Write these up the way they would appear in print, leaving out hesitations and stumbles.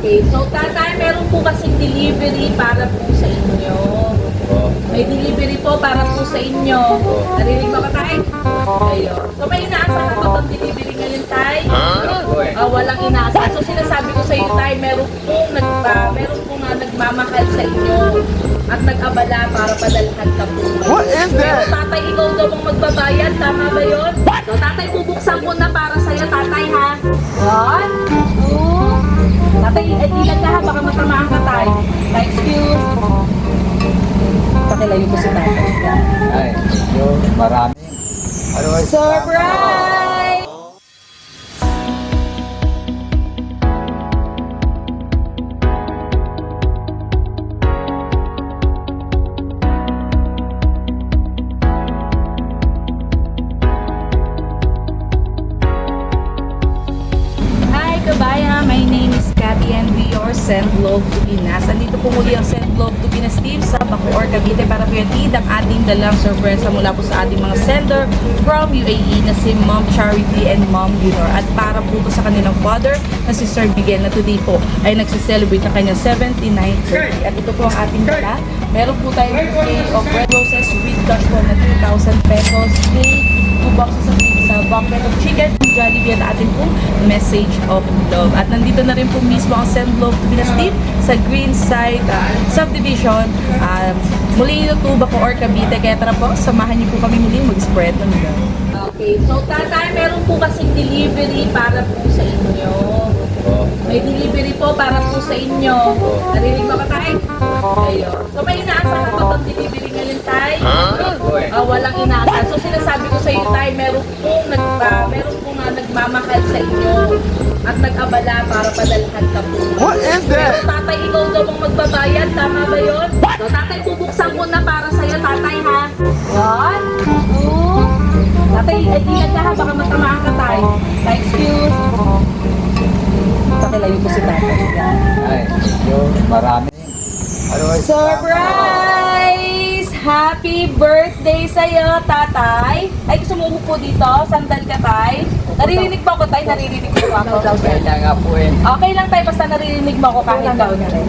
Okay, so tatay, meron po kasing delivery para po sa inyo. May delivery po para po sa inyo. Narinig mo ka, tay? Ayun. So may inaasahan ba itong delivery ngayon, tay? Walang inaasahan. So sinasabi ko sa iyo, tay, meron pong nagmamahal sa inyo at nag-abala para padalhan ka po. What is that? So, tatay, ikaw daw ang magbabayad. Tama ba yun? So tatay, bubuksan ko na para sa'yo, tatay, ha? 1, 2. Tatay, ilan ka ha? Baka matamaan ka, tay. Excuse. Pakilayo ko si tatay. Ay, yun, marami. Ano ay Surprise! Hi, kabayan! My name is Cathy and we are Send Love to Pinas. Andito po muli ang Send Love to Pinas team sa Bacoor, Cavite para po yatid ang ating dalang sorpresa mula po sa ating mga sender from UAE na si Ma'am Charity and Ma'am Leonor. At para po to sa kanilang father na si Sir Miguel na today po ay nagsiselebrate ng kanyang 79th birthday. At ito po ang ating dala. Meron po tayong bouquet of red roses with cash po na 2,000 pesos. Cake, 2 boxes of pizza, bucket of chicken, Jollibee at ating pong message of love. At nandito na rin po mismo ang Send Love to Pinas team sa Greenside Subdivision, Molino 2, Bacoor, Cavite. Kaya tara po, samahan niyo po kami muli mag-spread ng love. Okay, so tatay, meron po kasing delivery para po sa inyo. May delivery po para po sa inyo. Narinig mo ka, tay? Ayun. So may inaasahan ba itong delivery ngayon, tay? Walang inaasahan. So sinasabi ko sa iyo, tay, meron pong nagmamahal sa inyo at nag-abala para padalhan ka po. What is that? So tatay, ikaw daw ang magbabayad. Tama ba yun? So tatay, bubuksan ko na para sa'yo, tatay, ha? 1, 2. Tatay, ilan ka ha? Baka matamaan ka, tay. Excuse. Pakilayo ko si tatay. Ay, yun, marami. Ano ay Surprise! Happy birthday sa'yo, tatay. Ay, gusto mo po dito? Sandal ka, tay? Naririnig mo ako, tay? Naririnig mo ako? kaya nga po eh. Okay lang, tay. Basta naririnig mo ako kahit daw na rin.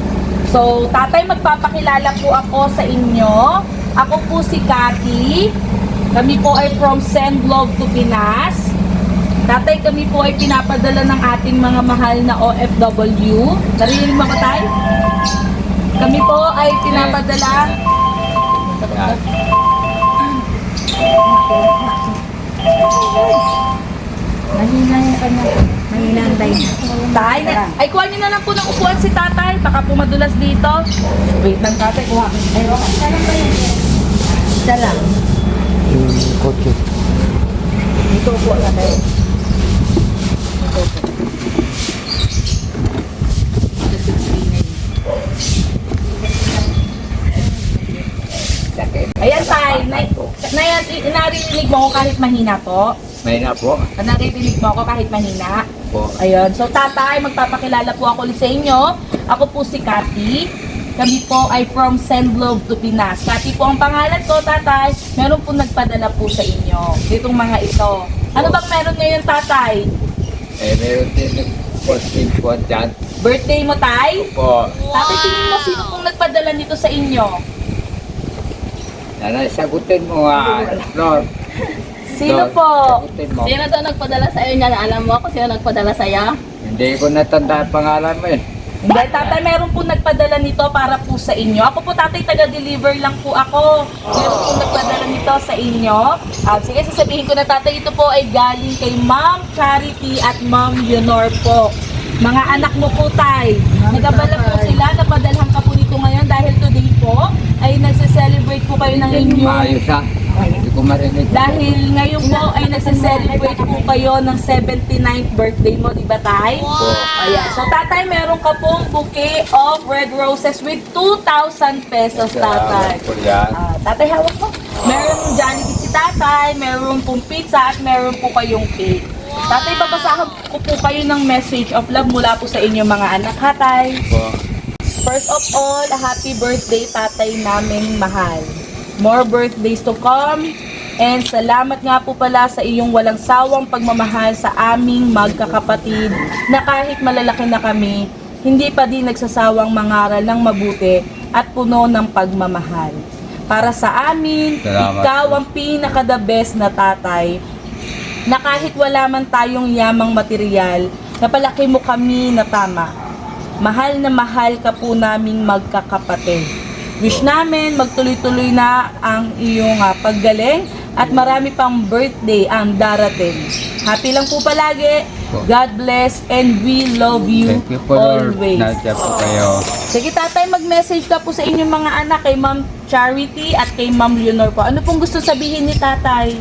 So, tatay, magpapakilala po ako sa inyo. Ako po si Cathy. Kami po ay from Send Love to Pinas. Tatay, kami po ay pinapadala ng ating mga mahal na OFW. Narinig mo ba, tay? Kami po ay pinapadala. Yan. Mahina yung kanya. Mahina ang day. Tay, ay kuha niyo na lang po ng upuan si tatay. Baka po madulas dito. Wait lang, tatay. Kuha. Ay, isa lang ba yun? Isa lang. Yung kotse. Dito po na tayo. Dito po. Ayan, tay. Naririnig mo ako kahit mahina po. May na po. Naririnig mo ako kahit mahina. Po. Ayun. So, tatay, magpapakilala po ako ulit sa inyo. Ako po si Cathy. Kami po ay from Send Love to Pinas. Cathy po ang pangalan ko, tatay. Meron po nagpadala po sa inyo. Ditong mga ito. Ano bang meron ngayon, tatay? Eh, meron din posting po dyan. Birthday mo, tay? Po. Tatay, tingin mo sino pong nagpadala nito sa inyo? Nanay, sagutin mo nga, Lord. Sino Lord, po? Sagutin mo. Sino daw nagpadala sa iyo niyan? Alam mo kung sino nagpadala sa iyo? Hindi ko natanda ang pangalan mo eh. Hindi, tatay, meron po nagpadala nito para po sa inyo. Ako po, tatay, taga-deliver lang po ako. Meron po nagpadala nito sa inyo. Sige, sasabihin ko na, tatay, ito po ay galing kay Ma'am Charity at Ma'am Leonor po. Mga anak mo po, tay. Nagabala po sila, napadalhan ka po dito ngayon dahil today po ay nagse-celebrate po kayo ng Hindi inyong... maayos ha. Hindi ko marinig. Dahil ngayon po ay nagse-celebrate po kayo ng 79th birthday mo, di ba, tay? Ayan. So, tatay, meron ka pong bouquet of red roses with 2,000 pesos, tatay. Po yan. Tatay, hawak mo. Meron Jollibee si tatay, meron pong pizza, at meron po kayong cake. Tatay, babasahan ko po kayo ng message of love mula po sa inyong mga anak, ha, tay? Po. First of all, happy birthday, tatay naming mahal. More birthdays to come. And salamat nga po pala sa iyong walang sawang pagmamahal sa aming magkakapatid na kahit malalaki na kami, hindi pa din nagsasawang mangaral ng mabuti at puno ng pagmamahal. Para sa amin, Salamat ikaw po. ang pinaka-the best na tatay, na kahit wala man tayong yamang material, napalaki mo kami na tama. Mahal na mahal ka po naming magkakapatid. Wish namin magtuloy-tuloy na ang iyong paggaling at marami pang birthday ang darating. Happy lang po palagi. God bless and we love you Thank you po, Lord. always. Nandiyan po kayo. Sige tatay, mag-message ka po sa inyong mga anak, kay Ma'am Charity at kay Ma'am Leonor po. Ano pong gusto sabihin ni tatay?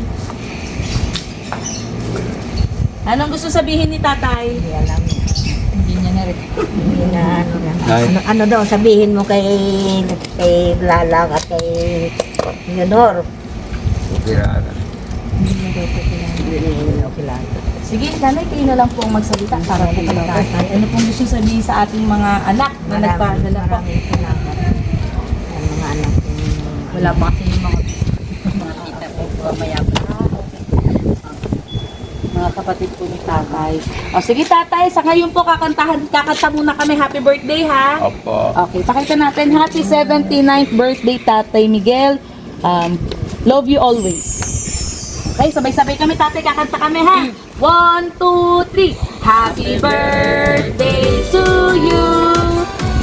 Anong gusto sabihin ni tatay? Hindi alam. Hindi niya na rin. Hindi na ano na. Ay. Ano daw sabihin mo kay Lalang at kay Leonor? Kirara. Hindi na daw ko kilala. Sige, nanay, kayo na lang po ang magsalita para po kay tatay. Ano pong gusto sabihin sa ating mga anak na nagpadala po? Maraming salamat. Ang mga anak ko. Wala pa kasi yung mga Kita ko mamaya po. mga kapatid po ni tatay. O sige tatay, sa ngayon po kakanta muna kami. Happy birthday ha! Opo. Okay, pakita natin. Happy 79th birthday, Tatay Miguel. Love you always. Okay, sabay-sabay kami, tatay. Kakanta kami, ha? 1, 2, 3. Happy birthday to you.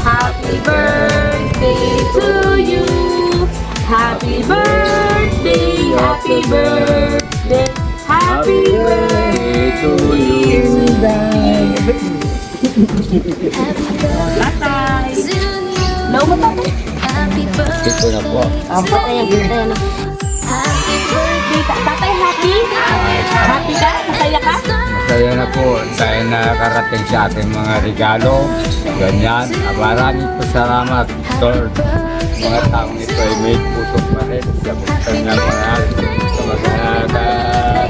Happy birthday to you. Happy birthday, happy birthday, happy birthday to you. Tatay. Hello mo, tatay. Dito na po. Ang patay, yun na. Happy birthday. Tatay, happy? Happy ka? Masaya ka? Masaya na po dahil nakarating sa ating mga regalo. Ganyan. Maraming po salamat, Lord. Mga taong ito ay may puso pa rin sa kanyang mahal. Sa mga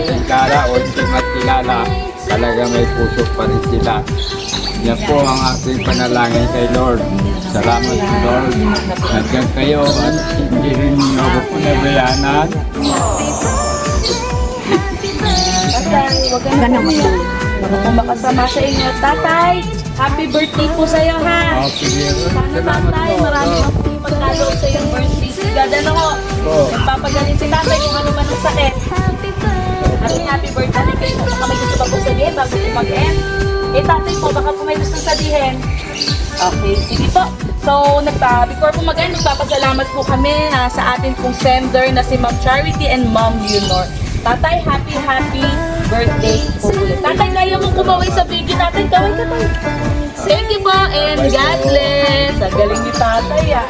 kilala o hindi makilala, talaga may puso pa rin sila. Yan po ang aking panalangin kay Lord. Salamat Lord. Nandiyan kayo at hindi rin niyo ako po nabayanan. Tatay, huwag ka na umiyak. Huwag akong makasama sa inyo. Tatay, happy birthday po sa'yo, ha? Oh, sige. Sana Salamat tatay, po. marami pa po yung pagkaloob sa iyong birthday. Sigad, ano ko? Po. Nagpapagaling si tatay kung ano man ang sakit. Happy birthday kayo. Baka may gusto pa po sabihin bago po mag-end. Eh, tatay po, baka po may gusto sabihin. Okay, sige po. So, before po mag-end, nagpapasalamat po kami sa ating pong sender na si Ma'am Charity and Ma'am Leonor. Tatay, happy birthday po ulit. Tatay, kaya mo kumaway sa video natin. Kaway ka tayo. Thank you po and God bless. Ang galing ni tatay, ah.